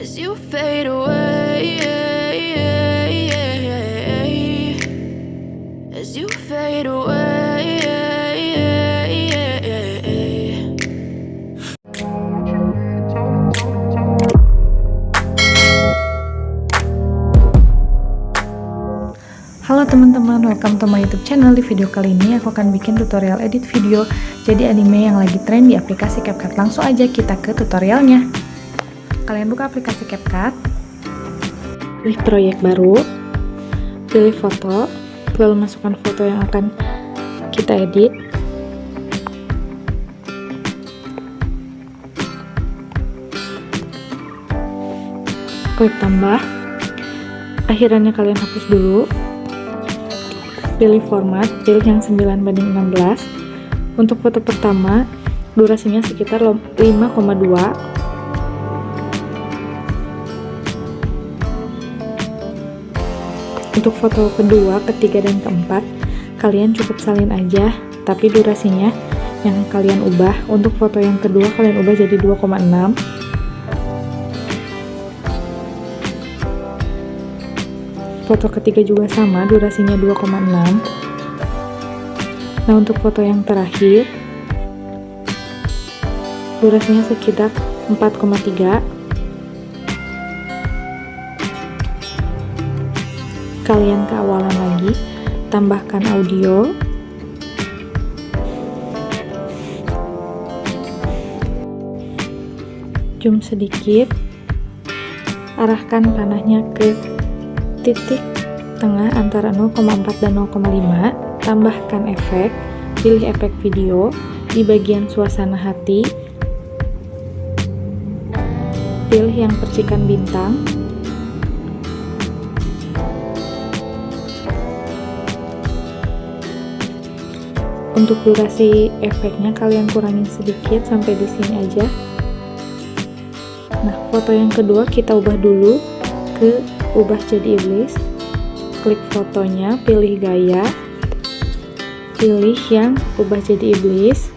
as you fade away, as you fade away. Halo teman-teman, welcome to my YouTube channel. Di video kali ini aku akan bikin tutorial edit video jadi anime yang lagi tren di aplikasi CapCut. Langsung aja kita ke tutorialnya. Kalian buka aplikasi CapCut, pilih proyek baru, pilih foto, lalu masukkan foto yang akan kita edit. Klik tambah. Akhirannya kalian hapus dulu. Pilih format, pilih yang 9:16. Untuk foto pertama, durasinya sekitar 5,2. Untuk foto kedua, ketiga, dan keempat, kalian cukup salin aja, tapi durasinya yang kalian ubah. Untuk foto yang kedua, kalian ubah jadi 2,6. Foto ketiga juga sama, durasinya 2,6. Nah, untuk foto yang terakhir, durasinya sekitar 4,3. Kalian ke awalan lagi, tambahkan audio. Zoom sedikit, arahkan panahnya ke titik tengah antara 0,4 dan 0,5, tambahkan efek, pilih efek video, di bagian suasana hati, pilih yang percikan bintang, untuk durasi efeknya kalian kurangin sedikit sampai di sini aja. Nah, foto yang kedua kita ubah dulu ke ubah jadi iblis. Klik fotonya, pilih gaya, pilih yang ubah jadi iblis,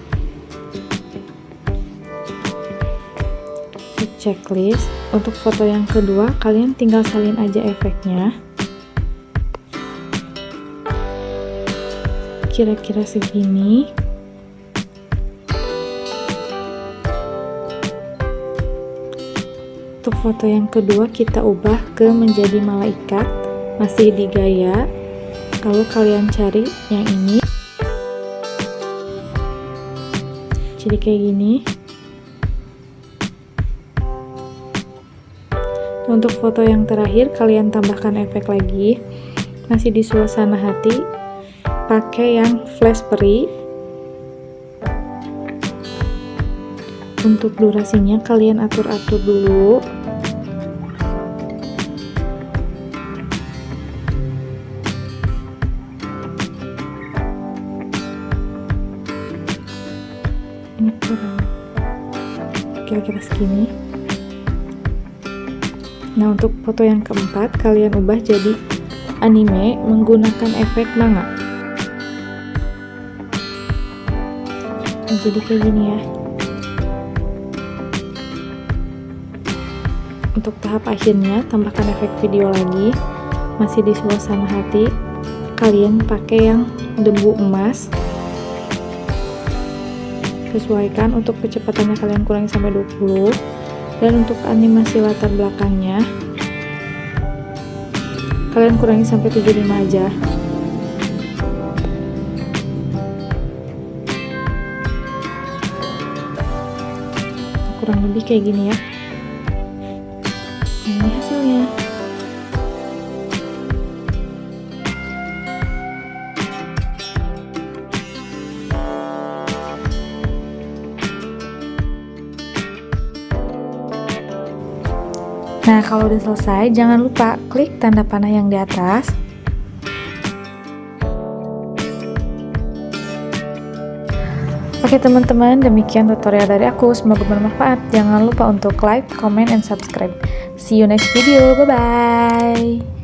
klik checklist. Untuk foto yang kedua kalian tinggal salin aja efeknya, kira-kira segini. Untuk foto yang kedua kita ubah ke menjadi malaikat, masih di gaya. Lalu kalian cari yang ini, jadi kayak gini. Untuk foto yang terakhir kalian tambahkan efek lagi, masih di suasana hati, pakai yang flash peri. Untuk durasinya kalian atur-atur dulu. Ini kurang, kira-kira segini. Nah, untuk foto yang keempat kalian ubah jadi anime menggunakan efek manga. Nah, jadi kayak gini ya. Untuk tahap akhirnya tambahkan efek video lagi, masih di suasana hati, kalian pakai yang debu emas. Sesuaikan, untuk kecepatannya kalian kurangi sampai 20, dan untuk animasi latar belakangnya kalian kurangi sampai 75 aja. Kurang lebih kayak gini ya. Ini hasilnya. Nah, kalau udah selesai, jangan lupa klik tanda panah yang di atas. Oke teman-teman, demikian tutorial dari aku. Semoga bermanfaat. Jangan lupa untuk like, comment, and subscribe. See you next video. Bye-bye.